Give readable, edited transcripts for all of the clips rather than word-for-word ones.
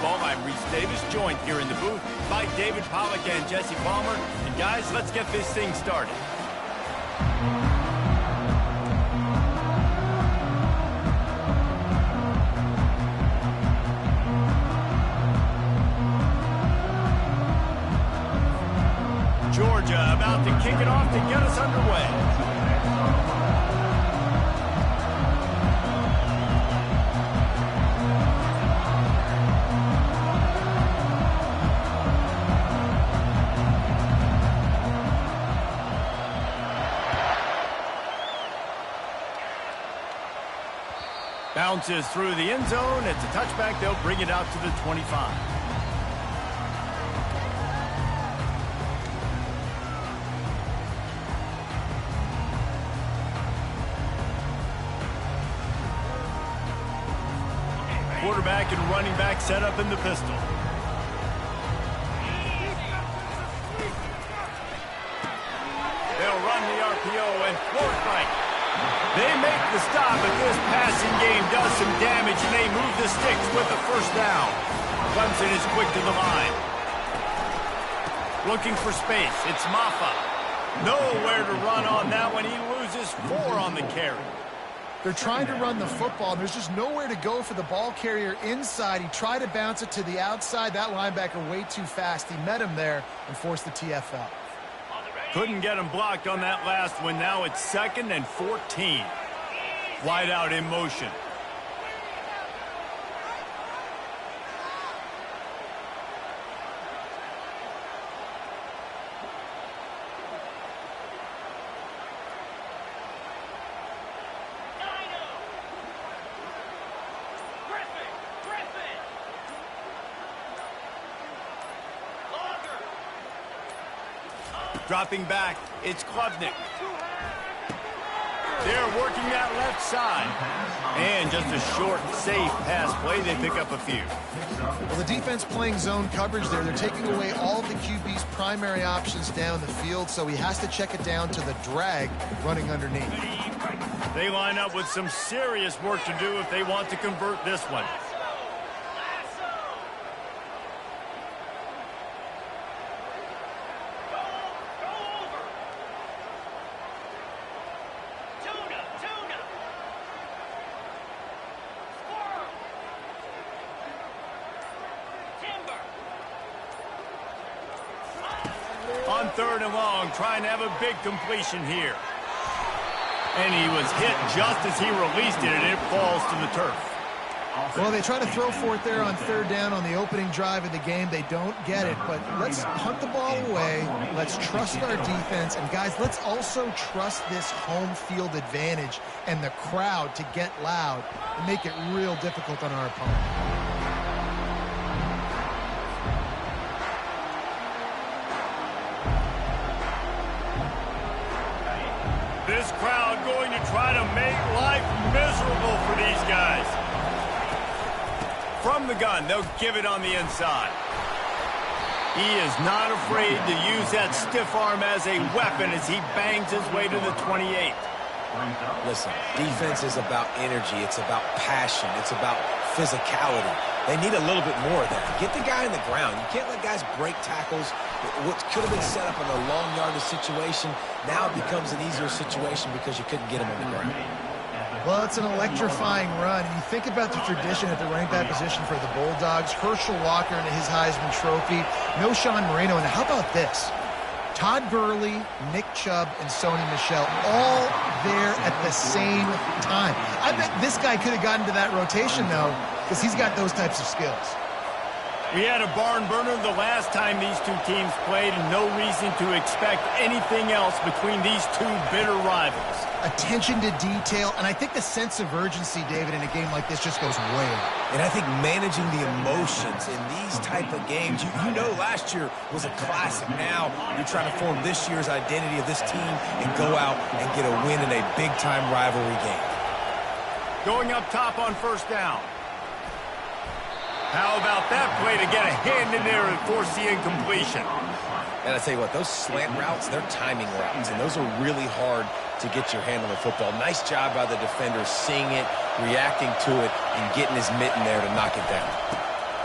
football. I'm Reese Davis, joined here in the booth by David Pollack and Jesse Palmer. And guys, let's get this thing started. Georgia about to kick it off to get us underway. Bounces through the end zone. It's a touchback. They'll bring it out to the 25. Quarterback and running back set up in the pistol. They'll run the RPO and floor strike. They make the stop, but this passing game does some damage, and they move the sticks with the first down. Clemson is quick to the line. Looking for space. It's Maffa. Nowhere to run on that one. He loses 4 on the carry. They're trying to run the football, and there's just nowhere to go for the ball carrier inside. He tried to bounce it to the outside. That linebacker way too fast. He met him there and forced the TFL. Couldn't get him blocked on that last one. Now it's 2nd and 14. Wide out in motion. Dropping back, it's Klubnik. They're working that left side. And just a short, safe pass play. They pick up a few. Well, the defense playing zone coverage there. They're taking away all of the QB's primary options down the field, so he has to check it down to the drag running underneath. They line up with some serious work to do if they want to convert this one. On 3rd and long, trying to have a big completion here. And he was hit just as he released it, and it falls to the turf. Well, they try to throw for it there on 3rd down on the opening drive of the game. They don't get it, but let's hunt the ball away. Let's trust our defense. And, guys, let's also trust this home field advantage and the crowd to get loud and make it real difficult on our opponent. This crowd going to try to make life miserable for these guys. From the gun, they'll give it on the inside. He is not afraid to use that stiff arm as a weapon as he bangs his way to the 28. Listen, defense is about energy. It's about passion. It's about physicality. They need a little bit more of that. Get the guy in the ground. You can't let guys break tackles. What could have been set up in a long yardage situation now becomes an easier situation because you couldn't get him on the ground. Well, it's an electrifying run. And you think about the tradition at the running back position for the Bulldogs. Herschel Walker and his Heisman Trophy. No Sean Marino. And how about this? Todd Gurley, Nick Chubb, and Sony Michel all there at the same time. I bet this guy could have gotten to that rotation, though, because he's got those types of skills. We had a barn burner the last time these two teams played, and no reason to expect anything else between these two bitter rivals. Attention to detail, and I think the sense of urgency, David, in a game like this just goes way up. And I think managing the emotions in these type of games, you know last year was a classic. Now you're trying to form this year's identity of this team and go out and get a win in a big-time rivalry game. Going up top on 1st down. How about that play to get a hand in there and force the incompletion? And I tell you what, those slant routes, they're timing routes, and those are really hard to get your hand on the football. Nice job by the defender seeing it, reacting to it, and getting his mitten there to knock it down.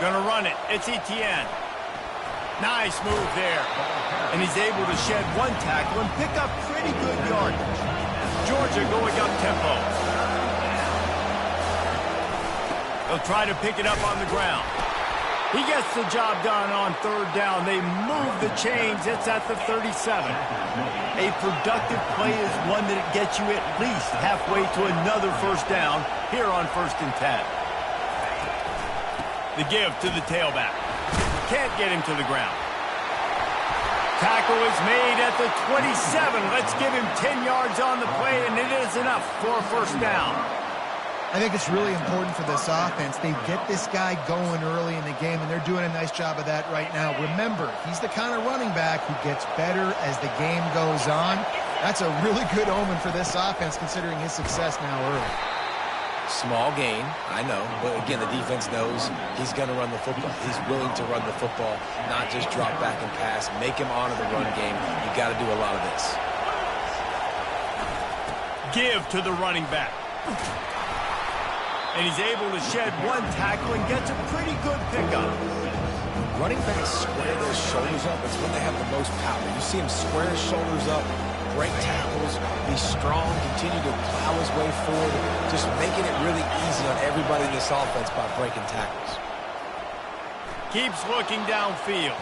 Gonna run it. It's Etienne. Nice move there. And he's able to shed one tackle and pick up pretty good yardage. Georgia going up tempo. They'll try to pick it up on the ground. He gets the job done on third down. They move the chains. It's at the 37. A productive play is one that gets you at least halfway to another first down here on 1st and 10. The give to the tailback. Can't get him to the ground. Tackle is made at the 27. Let's give him 10 yards on the play, and it is enough for a first down. I think it's really important for this offense. They get this guy going early in the game, and they're doing a nice job of that right now. Remember, he's the kind of running back who gets better as the game goes on. That's a really good omen for this offense, considering his success now early. Small gain, I know, but again, the defense knows he's going to run the football. He's willing to run the football, not just drop back and pass, make him honor the run game. You got to do a lot of this. Give to the running back. And he's able to shed one tackle and gets a pretty good pickup. Running backs square their shoulders up. It's when they have the most power. You see him square his shoulders up, break tackles, be strong, continue to plow his way forward, just making it really easy on everybody in this offense by breaking tackles. Keeps looking downfield.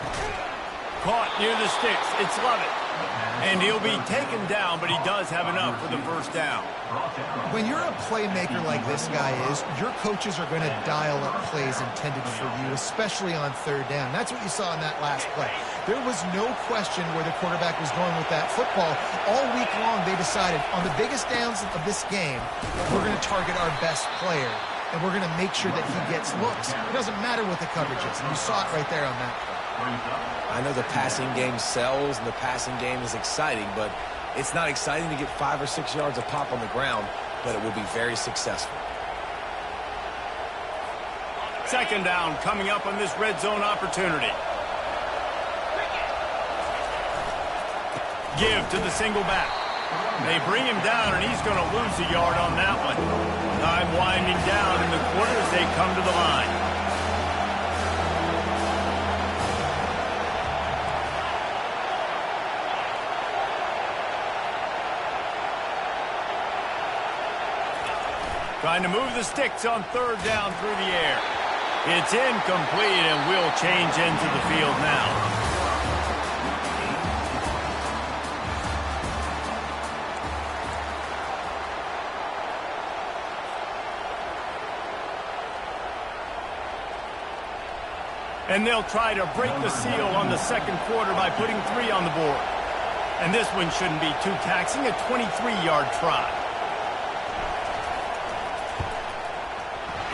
Caught near the sticks. It's Lovett. And he'll be taken down, but he does have enough for the first down. When you're a playmaker like this guy is, your coaches are going to dial up plays intended for you, especially on third down. That's what you saw in that last play. There was no question where the quarterback was going with that football. All week long, they decided on the biggest downs of this game, we're going to target our best player, and we're going to make sure that he gets looks. It doesn't matter what the coverage is, and you saw it right there on that play. I know the passing game sells and the passing game is exciting, but it's not exciting to get 5 or 6 yards of pop on the ground, but it will be very successful. Second down coming up on this red zone opportunity. Give to the single back. They bring him down, and he's going to lose a yard on that one. Time winding down in the quarter as they come to the line. Trying to move the sticks on third down through the air. It's incomplete and will change into the field now. And they'll try to break the seal on the second quarter by putting 3 on the board. And this one shouldn't be too taxing, a 23-yard try.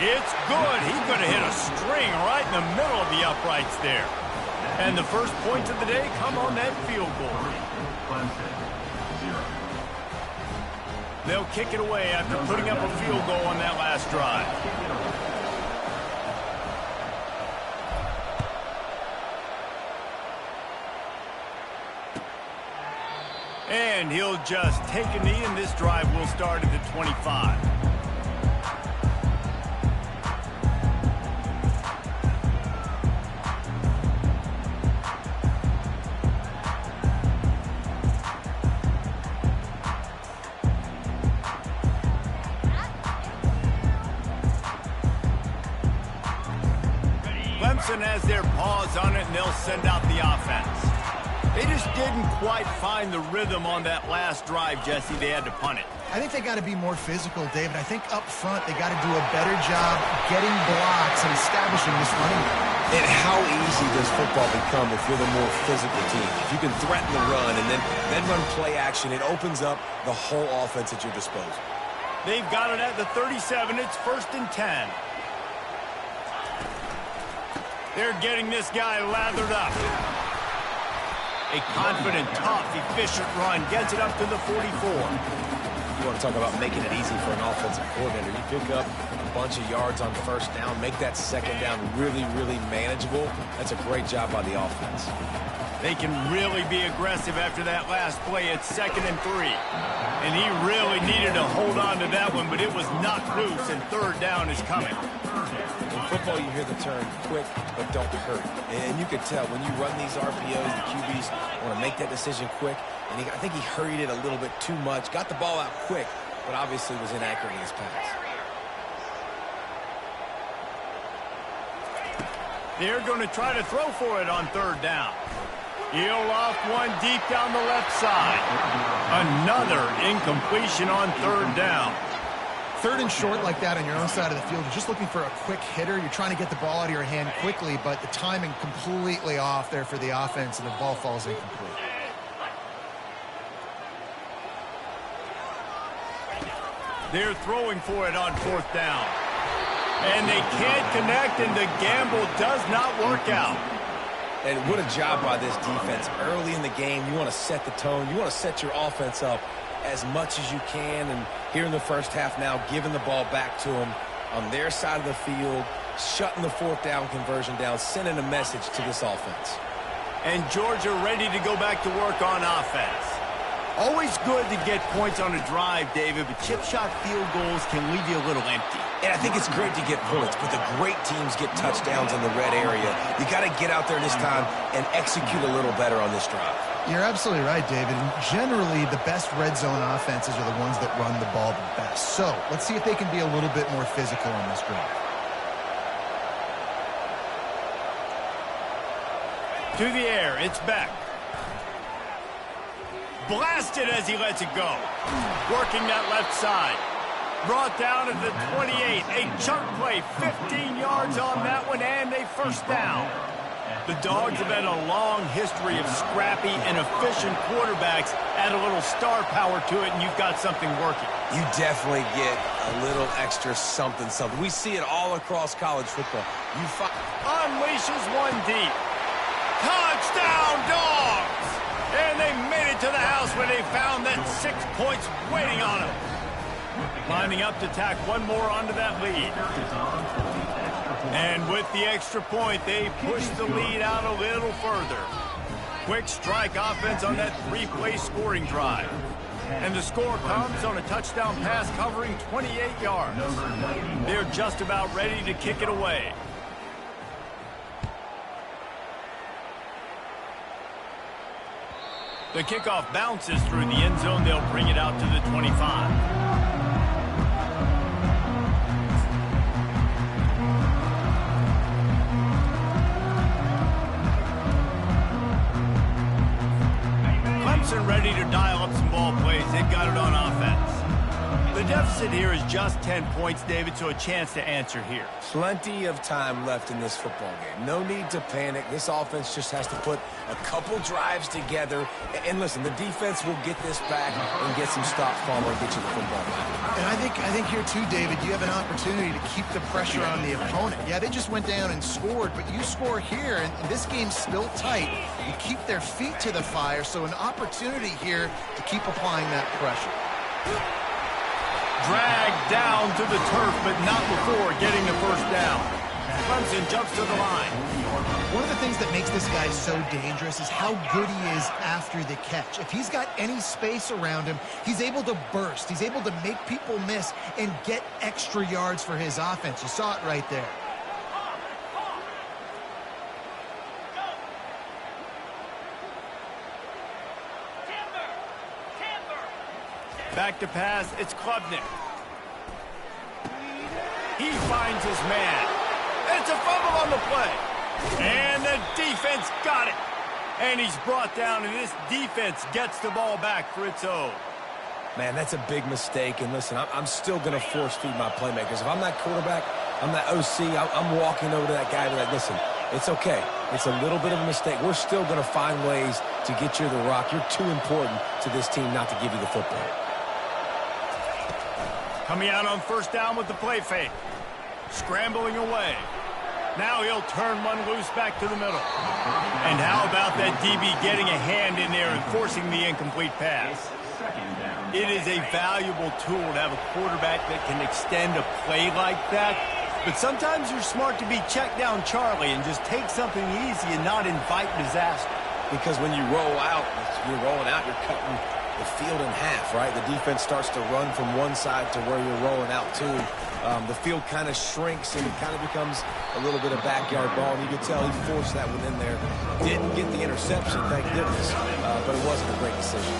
It's good. He's going to hit a string right in the middle of the uprights there. And the first points of the day come on that field goal. They'll kick it away after putting up a field goal on that last drive. And he'll just take a knee, and this drive will start at the 25. Clemson has their paws on it, and they'll send out the offense. They just didn't quite find the rhythm on that last drive, Jesse. They had to punt it. I think they got to be more physical, David. I think up front they got to do a better job getting blocks and establishing this running game. And how easy does football become if you're the more physical team? If you can threaten the run and then run play action, it opens up the whole offense at your disposal. They've got it at the 37. It's 1st and 10. They're getting this guy lathered up. A confident, tough, efficient run gets it up to the 44. You want to talk about making it easy for an offensive coordinator. You pick up a bunch of yards on first down, make that second down really, really manageable. That's a great job by the offense. They can really be aggressive after that last play. It's 2nd and 3. And he really needed to hold on to that one, but it was knocked loose, and third down is coming. In football, you hear the term quick, but don't hurt. And you could tell when you run these RPOs, the QBs want to make that decision quick. And I think he hurried it a little bit too much. Got the ball out quick, but obviously was inaccurate in his pass. They're going to try to throw for it on third down. He'll off one deep down the left side. Another incompletion on third down. Third and short like that on your own side of the field, you're just looking for a quick hitter. You're trying to get the ball out of your hand quickly, but the timing completely off there for the offense, and the ball falls incomplete. They're throwing for it on fourth down. And they can't connect, and the gamble does not work out. And what a job by this defense. Early in the game, you want to set the tone. You want to set your offense up as much as you can. And here in the first half now, giving the ball back to them on their side of the field, shutting the fourth down conversion down, sending a message to this offense. And Georgia ready to go back to work on offense. Always good to get points on a drive, David, but chip shot field goals can leave you a little empty. And I think it's great to get points, but the great teams get touchdowns in the red area. You got to get out there this time and execute a little better on this drive. You're absolutely right, David. And generally, the best red zone offenses are the ones that run the ball the best. So let's see if they can be a little bit more physical on this drive. To the air, it's Beck. Blasted as he lets it go. Working that left side. Brought down at the 28. A chunk play, 15 yards on that one, and a first down. The Dogs have had a long history of scrappy and efficient quarterbacks. Add a little star power to it, and you've got something working. You definitely get a little extra something. We see it all across college football. Unleashes one deep. Touchdown, Dogs! And they made it to the house when they found that 6 points waiting on them. Lining up to tack one more onto that lead. And with the extra point, they push the lead out a little further. Quick strike offense on that three-play scoring drive. And the score comes on a touchdown pass covering 28 yards. They're just about ready to kick it away. The kickoff bounces through the end zone. They'll bring it out to the 25. Clemson ready to dial up some ball plays. They've got it on offense. The deficit here is just 10 points, David, so a chance to answer here. Plenty of time left in this football game. No need to panic. This offense just has to put a couple drives together. And listen, the defense will get this back and get some stops following and get you the football back. And I think here too, David, you have an opportunity to keep the pressure on the opponent. Yeah, they just went down and scored, but you score here, and this game's still tight. You keep their feet to the fire, so an opportunity here to keep applying that pressure. Dragged down to the turf, but not before getting the first down. Clemson jumps to the line. One of the things that makes this guy so dangerous is how good he is after the catch. If he's got any space around him, he's able to burst. He's able to make people miss and get extra yards for his offense. You saw it right there. Back to pass, it's Klubnik. He finds his man. It's a fumble on the play. And the defense got it. And he's brought down, and this defense gets the ball back for its own. Man, that's a big mistake. And listen, I'm still going to force feed my playmakers. If I'm that quarterback, I'm that OC, I'm walking over to that guy and be like, listen, it's okay. It's a little bit of a mistake. We're still going to find ways to get you the rock. You're too important to this team not to give you the football. Coming out on first down with the play fake. Scrambling away. Now he'll turn one loose back to the middle. And how about that DB getting a hand in there and forcing the incomplete pass? It is a valuable tool to have a quarterback that can extend a play like that. But sometimes you're smart to be check down Charlie and just take something easy and not invite disaster. Because when you roll out, you're rolling out, you're cutting the field in half, right? The defense starts to run from one side to where you're rolling out to. the field kind of shrinks and it kind of becomes a little bit of backyard ball. And you could tell he forced that one in there. Didn't get the interception, thank goodness, but it wasn't a great decision.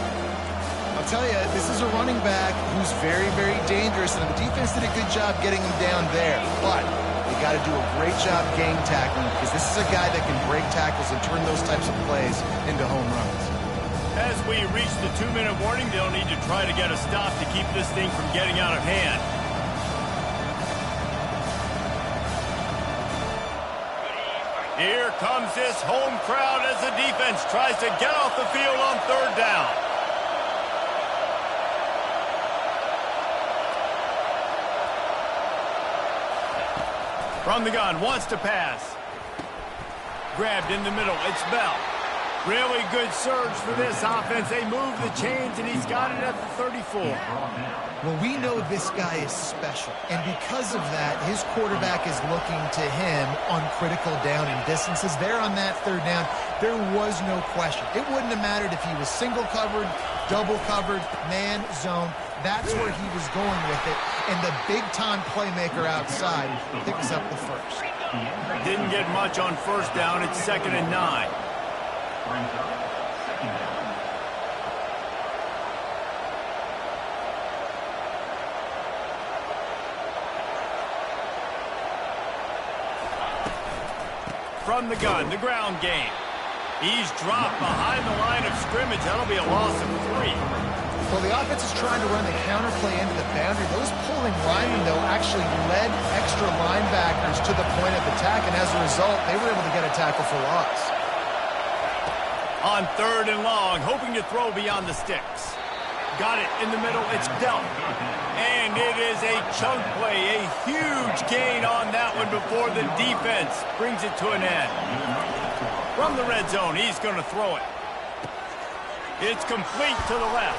I'll tell you, this is a running back who's very, very dangerous, and the defense did a good job getting him down there. But they got to do a great job game tackling, because this is a guy that can break tackles and turn those types of plays into home runs. As we reach the 2-minute warning, they'll need to try to get a stop to keep this thing from getting out of hand. Here comes this home crowd as the defense tries to get off the field on 3rd down. From the gun, wants to pass. Grabbed in the middle, it's Bell. Really good surge for this offense. They move the chains, and he's got it at the 34. Well, we know this guy is special, and because of that, his quarterback is looking to him on critical down and distances. There on that 3rd down, there was no question. It wouldn't have mattered if he was single covered, double covered, man, zone. That's where he was going with it, and the big-time playmaker outside picks up the first. Didn't get much on 1st down. It's 2nd and 9. From the gun, the ground game. He's dropped behind the line of scrimmage. That'll be a loss of 3. Well, the offense is trying to run the counterplay into the boundary. Those pulling linemen, though, actually led extra linebackers to the point of attack, and as a result, they were able to get a tackle for loss. On 3rd and long, hoping to throw beyond the sticks. Got it in the middle, it's Delp. And it is a chunk play, a huge gain on that one before the defense brings it to an end. From the red zone, he's going to throw it. It's complete to the left.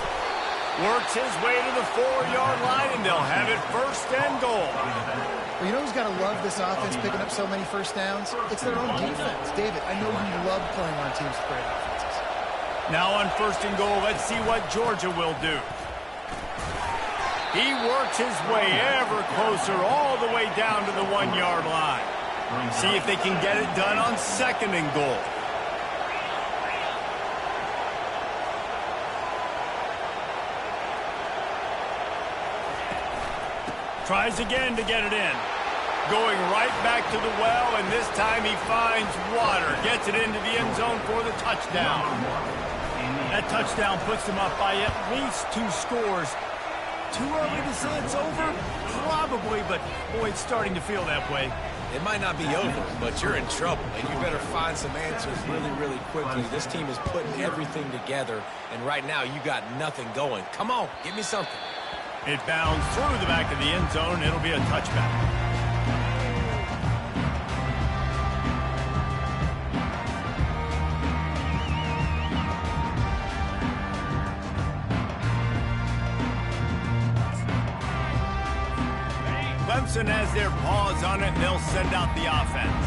Works his way to the 4-yard line, and they'll have it 1st and goal. Well, you know who's got to love this offense picking up so many 1st downs? It's their own defense. David, I know you love playing on teams with great offenses. Now on 1st and goal, let's see what Georgia will do. He works his way ever closer all the way down to the 1-yard line. See if they can get it done on 2nd and goal. Tries again to get it in. Going right back to the well, and this time he finds water. Gets it into the end zone for the touchdown. That touchdown puts them up by at least 2 scores. Too early to say it's over? Probably, but boy, it's starting to feel that way. It might not be over, but you're in trouble, and you better find some answers really, really quickly. This team is putting everything together, and right now you got nothing going. Come on, give me something. It bounds through the back of the end zone. It'll be a touchback. Clemson has their paws on it, and they'll send out the offense.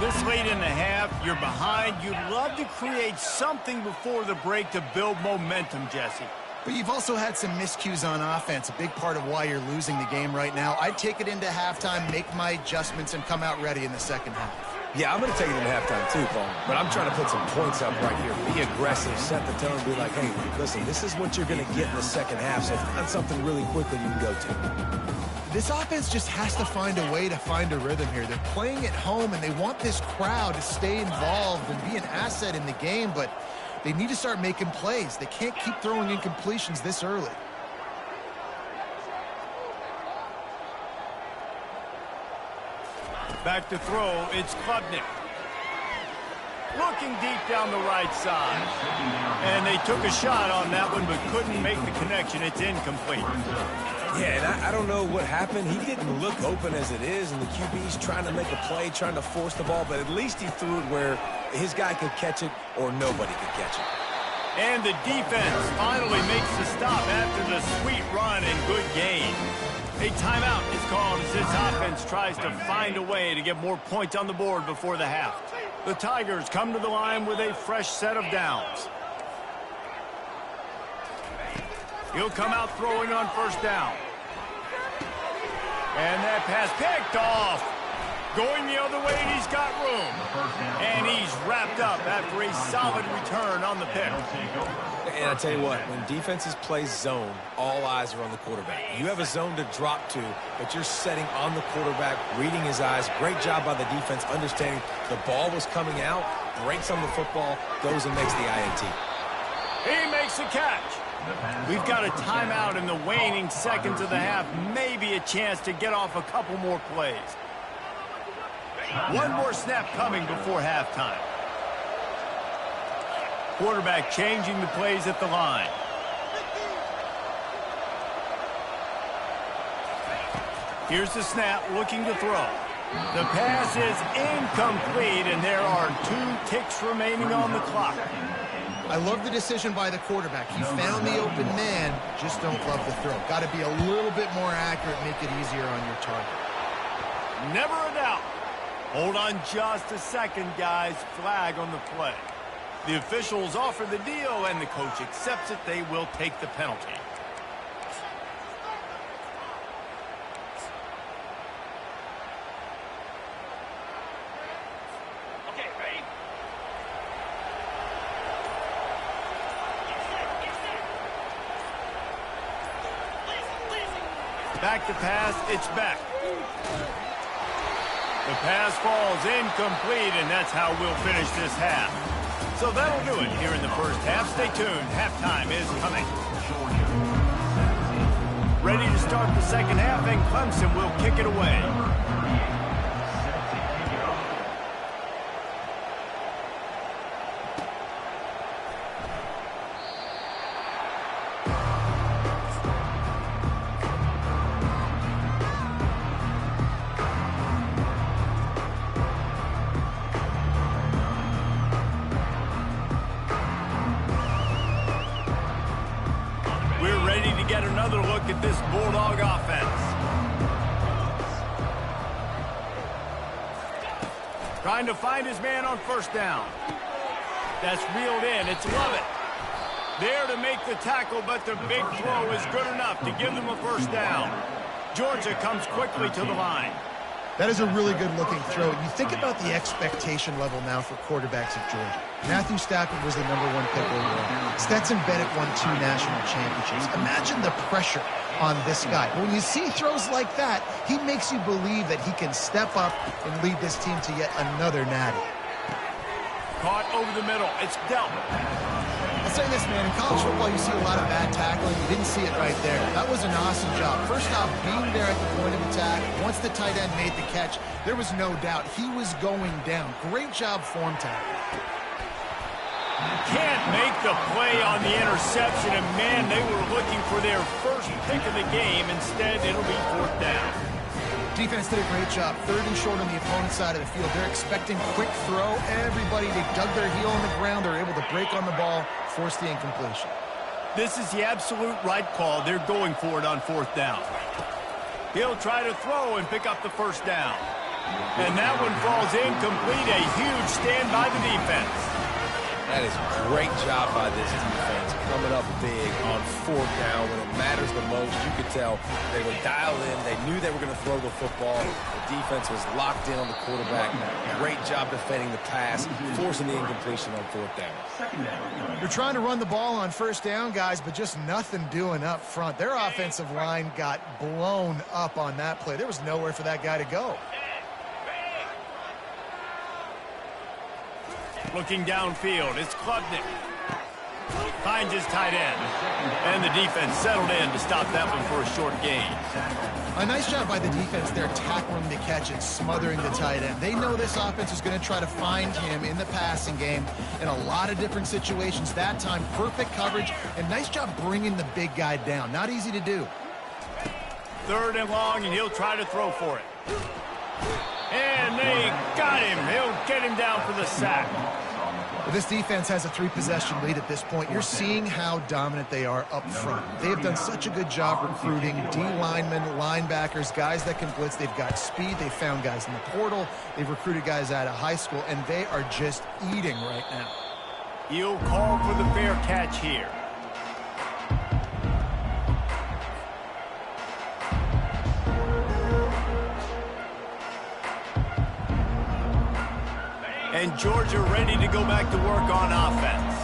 This late in the half, you're behind. You'd love to create something before the break to build momentum, Jesse. But you've also had some miscues on offense, a big part of why you're losing the game right now. I'd take it into halftime, make my adjustments, and come out ready in the 2nd half. Yeah, I'm going to take it into halftime too, Paul. But I'm trying to put some points up right here. Be aggressive, set the tone, be like, hey, listen, this is what you're going to get in the 2nd half, so find something really quickly you can go to. This offense just has to find a way to find a rhythm here. They're playing at home, and they want this crowd to stay involved and be an asset in the game, but they need to start making plays. They can't keep throwing incompletions this early. Back to throw, it's Klubnik. Looking deep down the right side. And they took a shot on that one, but couldn't make the connection. It's incomplete. Yeah, and I don't know what happened. He didn't look open as it is, and the QB's trying to make a play, trying to force the ball, but at least he threw it where his guy could catch it or nobody could catch it. And the defense finally makes the stop after the sweet run and good gain. A timeout is called as this offense tries to find a way to get more points on the board before the half. The Tigers come to the line with a fresh set of downs. He'll come out throwing on 1st down. And that pass picked off. Going the other way, and he's got room. And he's wrapped up after a solid return on the pick. And I tell you what, when defenses play zone, all eyes are on the quarterback. You have a zone to drop to, but you're setting on the quarterback, reading his eyes. Great job by the defense, understanding the ball was coming out, breaks on the football, goes and makes the INT. He makes the catch. We've got a timeout in the waning seconds of the half. Maybe a chance to get off a couple more plays. One more snap coming before halftime. Quarterback changing the plays at the line. Here's the snap, looking to throw. The pass is incomplete, and there are 2 ticks remaining on the clock. I love the decision by the quarterback. He found the open man, just don't love the throw. Got to be a little bit more accurate, make it easier on your target. Never a doubt. Hold on just a second, guys. Flag on the play. The officials offer the deal, and the coach accepts it. They will take the penalty. Okay, ready? Back to pass. It's back. The pass falls incomplete, and that's how we'll finish this half. So that'll do it here in the first half. Stay tuned. Halftime is coming. Ready to start the second half, and Clemson will kick it away. Get another look at this Bulldog offense. Trying to find his man on first down. That's reeled in. It's Lovett. There to make the tackle, but the big throw is good enough to give them a first down. Georgia comes quickly to the line. That is a really good-looking throw. You think about the expectation level now for quarterbacks at Georgia. Matthew Stafford was the #1 pick overall. Stetson Bennett won 2 national championships. Imagine the pressure on this guy. But when you see throws like that, he makes you believe that he can step up and lead this team to yet another natty. Caught over the middle. It's dealt. I'll say this, man. In college football, you see a lot of bad tackling. You didn't see it right there. That was an awesome job. First off, being there at the point of attack. Once the tight end made the catch, there was no doubt he was going down. Great job form tackle. Can't make the play on the interception, and man, they were looking for their first pick of the game. Instead, it'll be 4th down. Defense did a great job. 3rd and short on the opponent's side of the field. They're expecting quick throw. Everybody, they dug their heel on the ground. They're able to break on the ball, force the incompletion. This is the absolute right call. They're going for it on 4th down. He'll try to throw and pick up the first down. And that one falls incomplete. A huge stand by the defense. That is a great job by this defense, coming up big on 4th down when it matters the most. You could tell they were dialed in. They knew they were going to throw the football. The defense was locked in on the quarterback. Great job defending the pass, forcing the incompletion on 4th down. You're trying to run the ball on 1st down, guys, but just nothing doing up front. Their offensive line got blown up on that play. There was nowhere for that guy to go. Looking downfield, it's Klubnik. Finds his tight end. And the defense settled in to stop that one for a short gain. A nice job by the defense there, tackling the catch and smothering the tight end. They know this offense is going to try to find him in the passing game in a lot of different situations. That time, perfect coverage, and nice job bringing the big guy down. Not easy to do. 3rd and long, and he'll try to throw for it. And they got him. He'll get him down for the sack. Well, this defense has a 3-possession lead at this point. You're seeing how dominant they are up front. They have done such a good job recruiting D-linemen, linebackers, guys that can blitz. They've got speed. They've found guys in the portal. They've recruited guys out of high school, and they are just eating right now. He'll call for the fair catch here. And Georgia ready to go back to work on offense.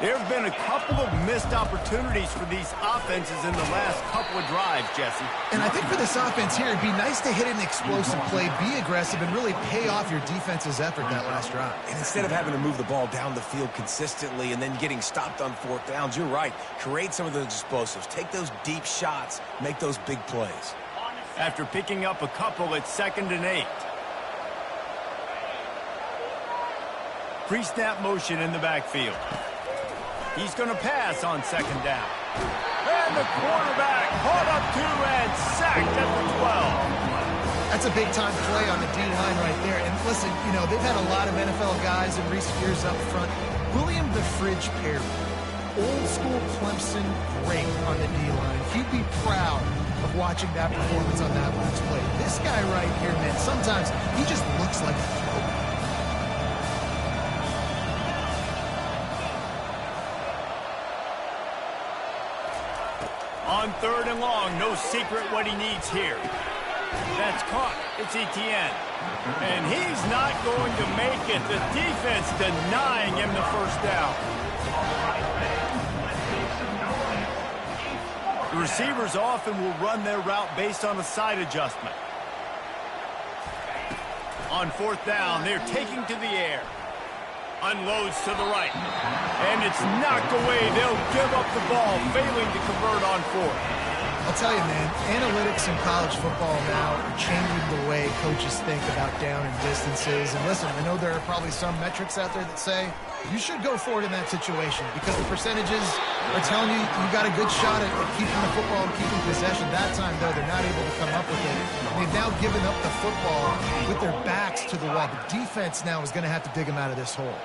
There have been a couple of missed opportunities for these offenses in the last couple of drives, Jesse. And I think for this offense here, it'd be nice to hit an explosive play, be aggressive, and really pay off your defense's effort that last drive. And instead of having to move the ball down the field consistently and then getting stopped on fourth downs, you're right. Create some of those explosives. Take those deep shots. Make those big plays. After picking up a couple, it's 2nd and 8. Pre-snap motion in the backfield. He's going to pass on 2nd down. And the quarterback caught up to and sacked at the 12. That's a big-time play on the D-line right there. And listen, you know, they've had a lot of NFL guys in recent years up front. William the Fridge Perry, old-school Clemson great on the D-line. He'd be proud of watching that performance on that last play. This guy right here, man, sometimes he just looks like a throwback. On 3rd and long, no secret what he needs here. That's caught. It's Etienne. And he's not going to make it. The defense denying him the first down. The receivers often will run their route based on a side adjustment. On 4th down, they're taking to the air. Unloads to the right. And it's knocked away. They'll give up the ball, failing to convert on 4th. I'll tell you, man, analytics in college football now are changing the way coaches think about down and distances. And listen, I know there are probably some metrics out there that say you should go for it in that situation because the percentages are telling you you got a good shot at keeping the football and keeping possession. That time, though, they're not able to come up with it. They've now given up the football with their backs to the wall. The defense now is going to have to dig them out of this hole.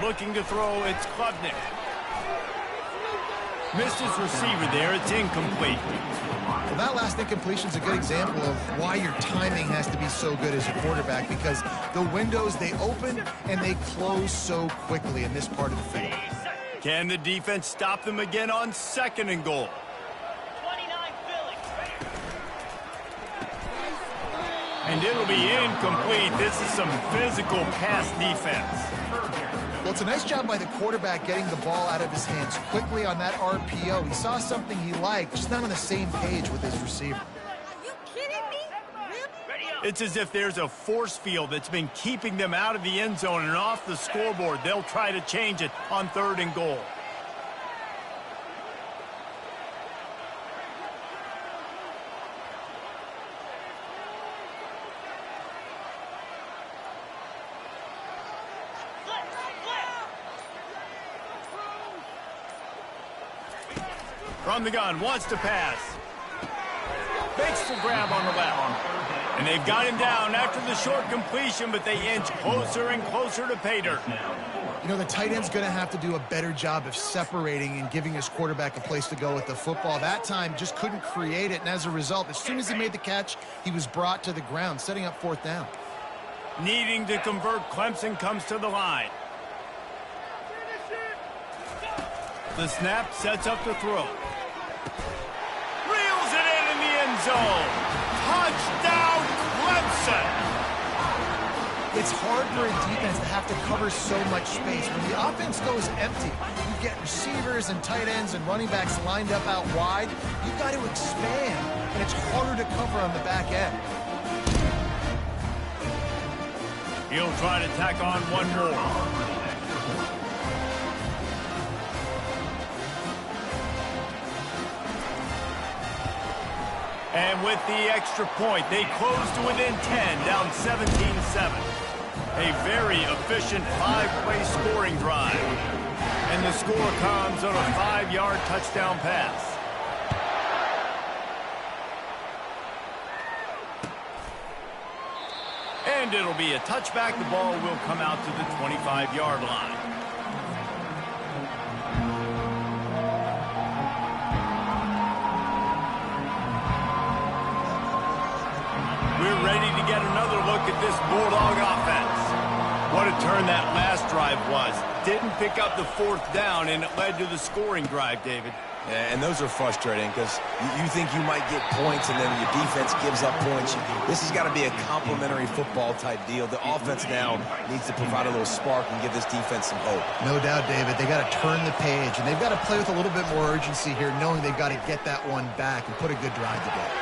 Looking to throw, it's Klubnik. Missed his receiver there. It's incomplete. Well, that last incompletion is a good example of why your timing has to be so good as a quarterback because the windows, they open and they close so quickly in this part of the field. Can the defense stop them again on 2nd and goal? And it'll be incomplete. This is some physical pass defense. Well, it's a nice job by the quarterback getting the ball out of his hands quickly on that RPO. He saw something he liked, just not on the same page with his receiver. Are you kidding me? Really? It's as if there's a force field that's been keeping them out of the end zone and off the scoreboard. They'll try to change it on 3rd and goal. From the gun, wants to pass. Makes the grab on the left. And they've got him down after the short completion, but they inch closer and closer to pay dirt. You know, the tight end's going to have to do a better job of separating and giving his quarterback a place to go with the football. That time just couldn't create it, and as a result, as soon as he made the catch, he was brought to the ground, setting up 4th down. Needing to convert, Clemson comes to the line. The snap sets up the throw. Reels it in the end zone. Touchdown, Clemson. It's hard for a defense to have to cover so much space. When the offense goes empty, you get receivers and tight ends and running backs lined up out wide. You've got to expand, and it's harder to cover on the back end. He'll try to tack on one more. And with the extra point, they close to within 10, down 17-7. A very efficient 5-play scoring drive. And the score comes on a 5-yard touchdown pass. And it'll be a touchback. The ball will come out to the 25-yard line. We're ready to get another look at this Bulldog offense. What a turn that last drive was. Didn't pick up the 4th down, and it led to the scoring drive, David. And those are frustrating because you think you might get points and then your defense gives up points. This has got to be a complementary football type deal. The offense now needs to provide a little spark and give this defense some hope. No doubt, David. They got to turn the page, and they've got to play with a little bit more urgency here, knowing they've got to get that one back and put a good drive together.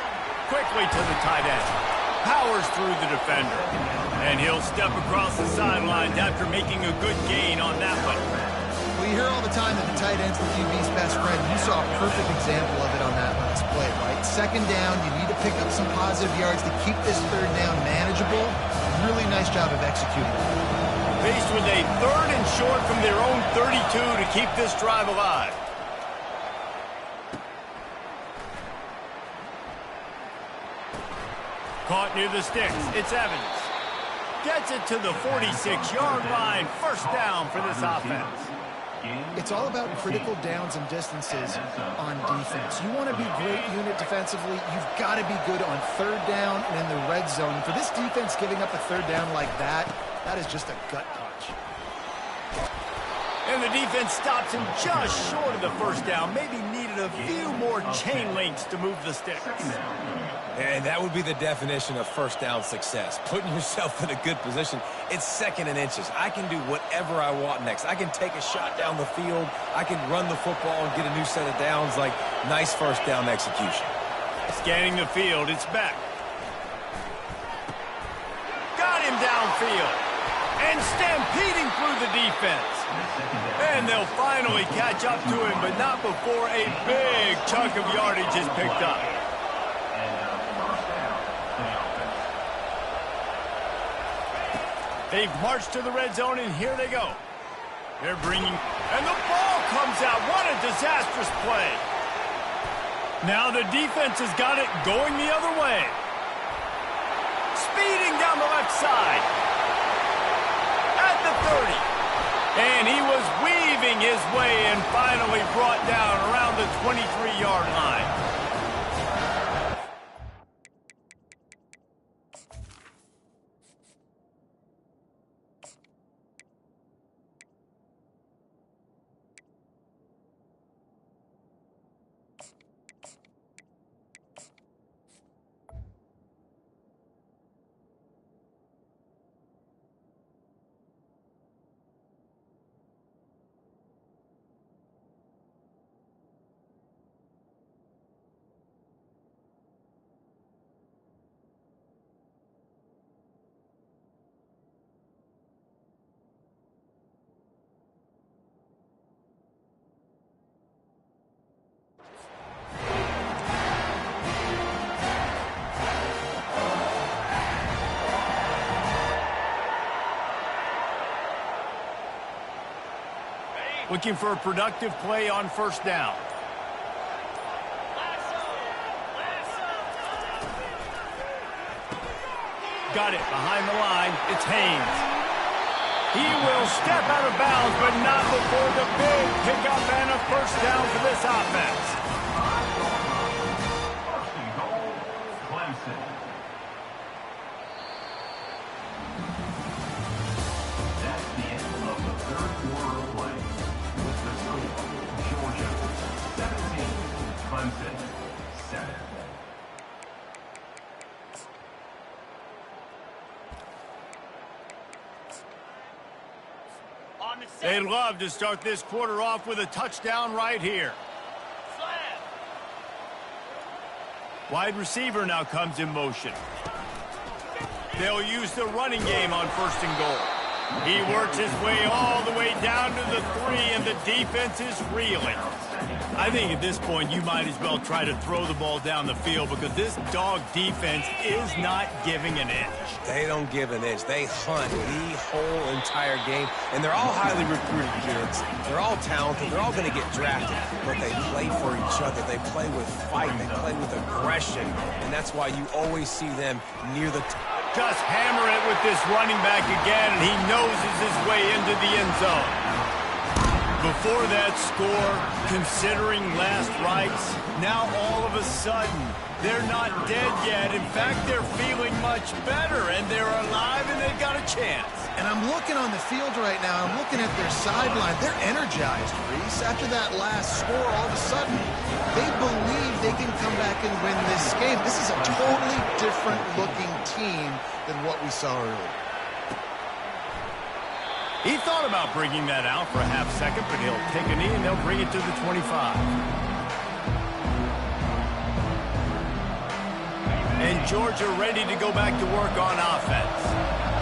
Quickly to the tight end. Powers through the defender. And he'll step across the sidelines after making a good gain on that one. Well, you hear all the time that the tight end's the QB's best friend. You saw a perfect example of it on that last play, right? Second down, you need to pick up some positive yards to keep this third down manageable. Really nice job of executing. Faced with a third and short from their own 32 to keep this drive alive. Caught near the sticks. It's Evans. Gets it to the 46-yard line. First down for this offense. It's all about critical downs and distances on defense. You want to be great unit defensively. You've got to be good on third down and in the red zone. For this defense giving up a third down like that, that is just a gut punch. And the defense stops him just short of the first down. Maybe needed a few more chain links to move the sticks. And that would be the definition of first down success. Putting yourself in a good position. It's second and inches. I can do whatever I want next. I can take a shot down the field. I can run the football and get a new set of downs. Like, nice first down execution. Scanning the field, it's Beck. Got him downfield. And stampeding through the defense. And they'll finally catch up to him, but not before a big chunk of yardage is picked up. They've marched to the red zone, and here they go. They're bringing, and the ball comes out. What a disastrous play. Now the defense has got it going the other way. Speeding down the left side. At the 30. And he was weaving his way and finally brought down around the 23-yard line. Looking for a productive play on first down. Got it behind the line. It's Haynes. He will step out of bounds, but not before the big pickup and a first down for this offense. They'd love to start this quarter off with a touchdown right here. Wide receiver now comes in motion. They'll use the running game on first and goal. He works his way all the way down to the 3, and the defense is reeling. I think at this point you might as well try to throw the ball down the field because this dog defense is not giving an inch. They don't give an inch. They hunt the whole entire game, and they're all highly recruited kids. They're all talented. They're all going to get drafted, but they play for each other. They play with fight. They play with aggression, and that's why you always see them near the just hammer it with this running back again, and he noses his way into the end zone. Before that score, considering last rites, now all of a sudden, they're not dead yet. In fact, they're feeling much better, and they're alive and they've got a chance. And I'm looking on the field right now. I'm looking at their sideline. They're energized, Reese. After that last score, all of a sudden, they believe they can come back and win this game. This is a totally different-looking team than what we saw earlier. He thought about bringing that out for a half second, but he'll take a knee and they'll bring it to the 25. And Georgia ready to go back to work on offense.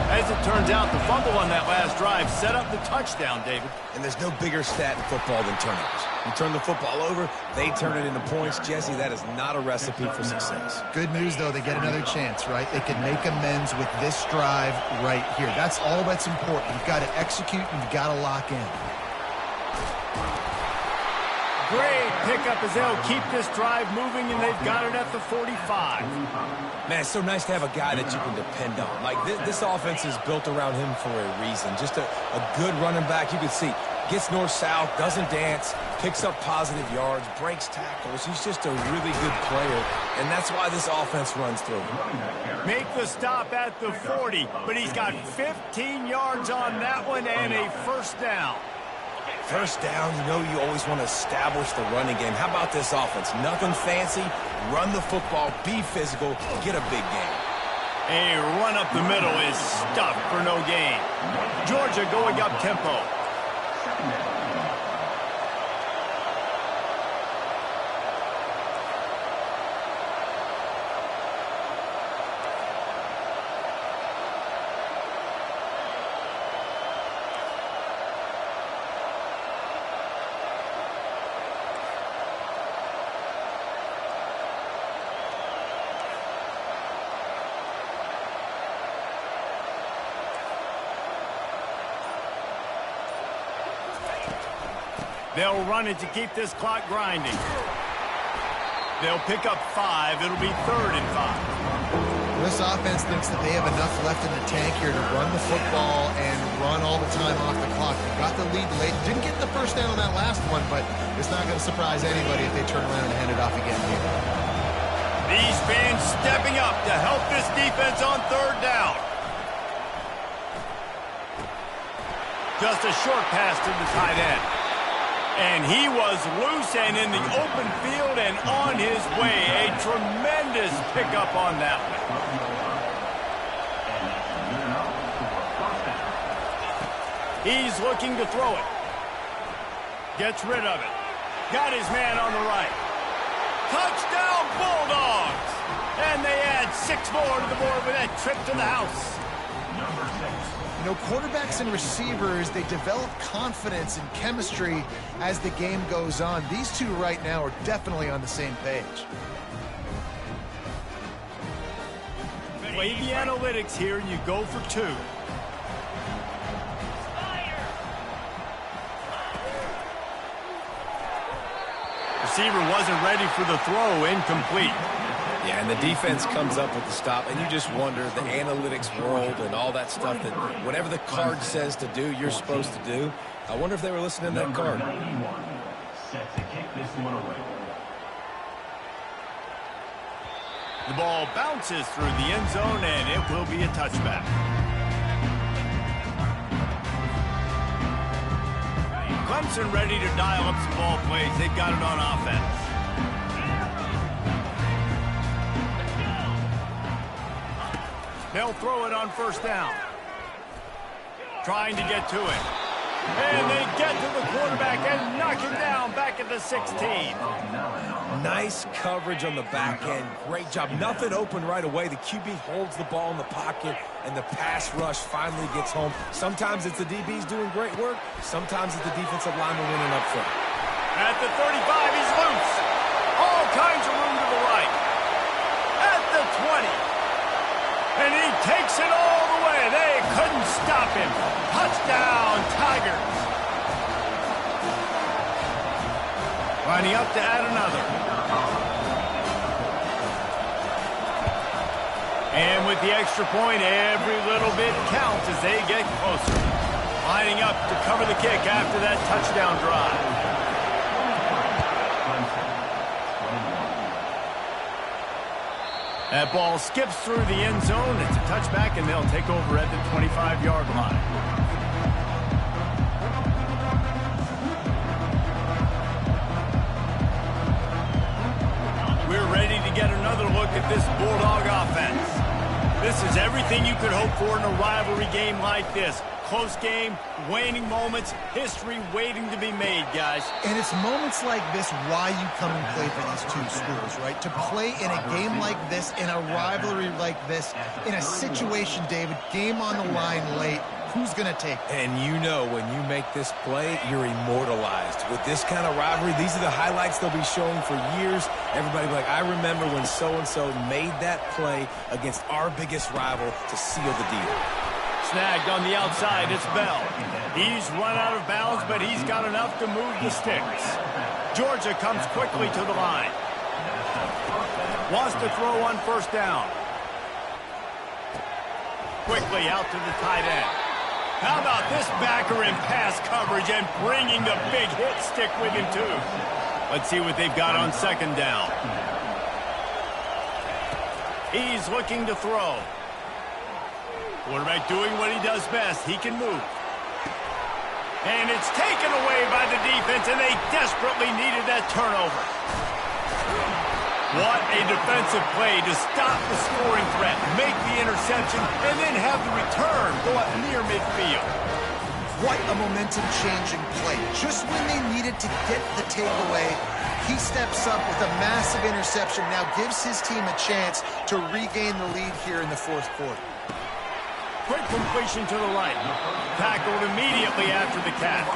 As it turns out, the fumble on that last drive set up the touchdown, David. And there's no bigger stat in football than turnovers. You turn the football over, they turn it into points. Jesse, that is not a recipe for success. Good news, though, they get another chance, right? They can make amends with this drive right here. That's all that's important. You've got to execute and you've got to lock in. Great pickup as they'll keep this drive moving, and they've got it at the 45. Man, it's so nice to have a guy that you can depend on. Like, this offense is built around him for a reason. Just a good running back. You can see, gets north-south, doesn't dance, picks up positive yards, breaks tackles. He's just a really good player, and that's why this offense runs through him. Make the stop at the 40, but he's got 15 yards on that one and a first down. First down, you know you always want to establish the running game. How about this offense? Nothing fancy. Run the football, be physical, get a big gain. A run up the middle is stuffed for no gain. Georgia going up tempo. They'll run it to keep this clock grinding. They'll pick up 5. It'll be 3rd and 5. This offense thinks that they have enough left in the tank here to run the football and run all the time off the clock. They got the lead late. Didn't get the first down on that last one, but it's not going to surprise anybody if they turn around and hand it off again here. These fans stepping up to help this defense on 3rd down. Just a short pass to the tight end. And he was loose and in the open field and on his way. A tremendous pickup on that one. He's looking to throw it. Gets rid of it. Got his man on the right. Touchdown, Bulldogs! And they add 6 more to the board with that trip to the house. You know, quarterbacks and receivers, they develop confidence and chemistry as the game goes on. These two right now are definitely on the same page. Play the analytics here, and you go for 2. Receiver wasn't ready for the throw, incomplete. Yeah, and the defense comes up with the stop, and you just wonder, the analytics world and all that stuff, that whatever the card says to do, you're supposed to do. I wonder if they were listening to that card. Set to kick this one away. The ball bounces through the end zone, and it will be a touchback. Clemson ready to dial up some ball plays. They've got it on offense. They'll throw it on 1st down. Trying to get to it. And they get to the quarterback and knock him down back at the 16. Nice coverage on the back end. Great job. Nothing open right away. The QB holds the ball in the pocket, and the pass rush finally gets home. Sometimes it's the DBs doing great work. Sometimes it's the defensive lineman winning up front. At the 35, he's loose. All kinds of room to the right. At the 20. And he takes it all the way. They couldn't stop him. Touchdown, Tigers. Lining up to add another. And with the extra point, every little bit counts as they get closer. Lining up to cover the kick after that touchdown drive. That ball skips through the end zone. It's a touchback, and they'll take over at the 25-yard line. We're ready to get another look at this Bulldog offense. This is everything you could hope for in a rivalry game like this. Close game, waning moments, history waiting to be made, guys. And it's moments like this why you come and play for these two schools, right? To play in a game like this, in a rivalry like this, in a situation, David, game on the line late, who's going to take it? And you know when you make this play, you're immortalized. With this kind of rivalry, these are the highlights they'll be showing for years. Everybody will be like, I remember when so-and-so made that play against our biggest rival to seal the deal. Snagged on the outside, it's Bell. He's run out of bounds, but he's got enough to move the sticks. Georgia comes quickly to the line. Wants to throw on first down. Quickly out to the tight end. How about this backer in pass coverage and bringing the big hit stick with him, too? Let's see what they've got on second down. He's looking to throw. Quarterback doing what he does best. He can move. And it's taken away by the defense, and they desperately needed that turnover. What a defensive play to stop the scoring threat, make the interception, and then have the return go up near midfield. What a momentum-changing play. Just when they needed to get the takeaway, he steps up with a massive interception, now gives his team a chance to regain the lead here in the fourth quarter. Quick completion to the right. Tackled immediately after the catch.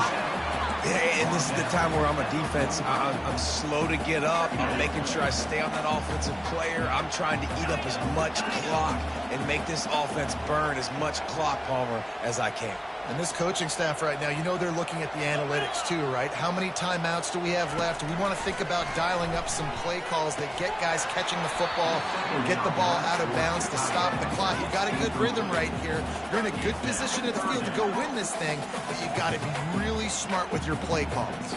Yeah, and this is the time where I'm a defense. I'm slow to get up. I'm making sure I stay on that offensive player. I'm trying to eat up as much clock and make this offense burn as much clock, Palmer, as I can. And this coaching staff right now, you know they're looking at the analytics too, right? How many timeouts do we have left? We want to think about dialing up some play calls that get guys catching the football or get the ball out of bounds to stop the clock. You've got a good rhythm right here. You're in a good position in the field to go win this thing, but you've got to be really smart with your play calls.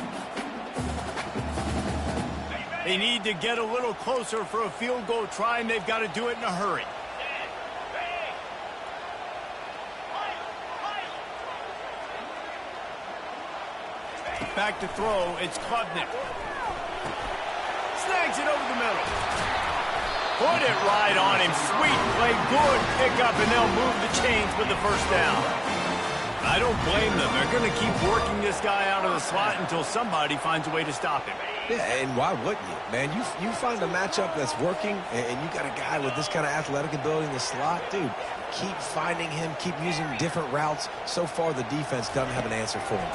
They need to get a little closer for a field goal try, and they've got to do it in a hurry. Back to throw, it's Klubnik. Snags it over the middle. Put it right on him. Sweet play, good pickup, and they'll move the chains with the first down. I don't blame them. They're going to keep working this guy out of the slot until somebody finds a way to stop him. Yeah, and why wouldn't you? Man, you find a matchup that's working, and you got a guy with this kind of athletic ability in the slot, dude, keep finding him, keep using different routes. So far, the defense doesn't have an answer for him.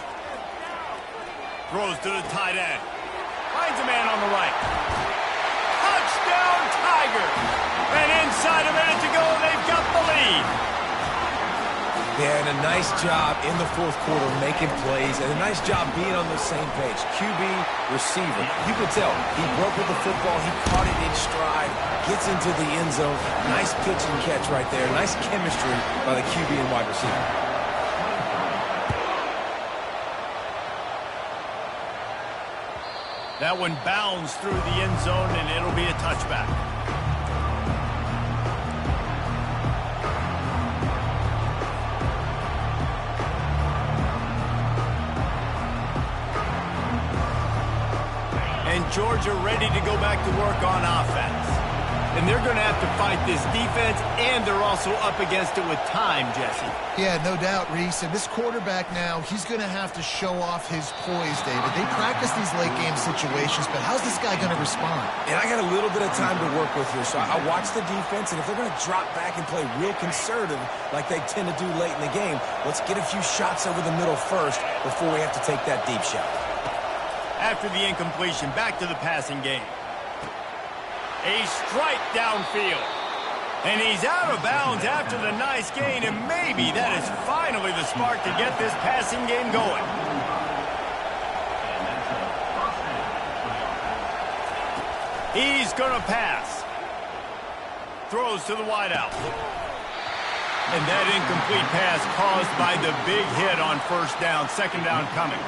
Throws to the tight end. Finds a man on the right. Touchdown, Tiger! And inside a minute to go, they've got the lead. Yeah, and a nice job in the fourth quarter making plays, and a nice job being on the same page. QB, receiver. You could tell he broke with the football. He caught it in stride, gets into the end zone. Nice pitch and catch right there. Nice chemistry by the QB and wide receiver. That one bounds through the end zone, and it'll be a touchback. And Georgia ready to go back to work on offense. And they're going to have to fight this defense, and they're also up against it with time, Jesse. Yeah, no doubt, Reese. And this quarterback now, he's going to have to show off his poise, David. They practice these late-game situations, but how's this guy going to respond? And I got a little bit of time to work with here, so I watch the defense, and if they're going to drop back and play real conservative like they tend to do late in the game, let's get a few shots over the middle first before we have to take that deep shot. After the incompletion, back to the passing game. A strike downfield. And he's out of bounds after the nice gain, and maybe that is finally the spark to get this passing game going. He's going to pass. Throws to the wideout. And that incomplete pass caused by the big hit on first down. Second down coming.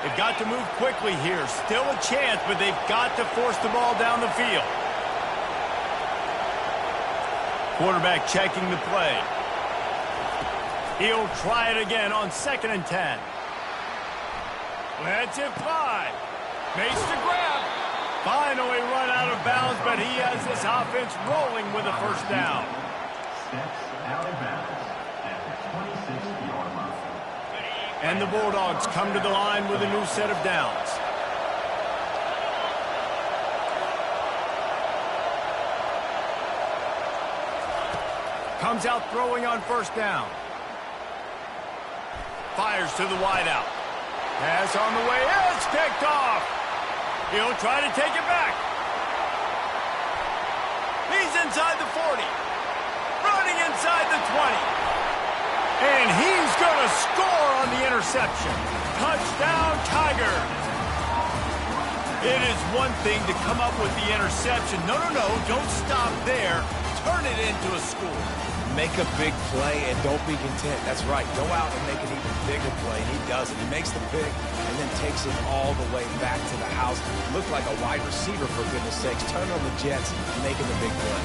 They've got to move quickly here. Still a chance, but they've got to force the ball down the field. Quarterback checking the play. He'll try it again on 2nd and 10. Lets it fly. Makes the grab. Finally run out of bounds, but he has this offense rolling with a first down. Steps out of bounds at the 26-yard line. And the Bulldogs come to the line with a new set of downs. Comes out throwing on 1st down. Fires to the wideout. Pass on the way. It's picked off. He'll try to take it back. He's inside the 40. Running inside the 20. And he's going to score on the interception. Touchdown, Tigers. It is one thing to come up with the interception. No, don't stop there. Turn it into a score. Make a big play and don't be content. That's right. Go out and make an even bigger play. And he does it. He makes the pick and then takes it all the way back to the house. Looked like a wide receiver, for goodness sakes. Turn on the Jets, making the big play.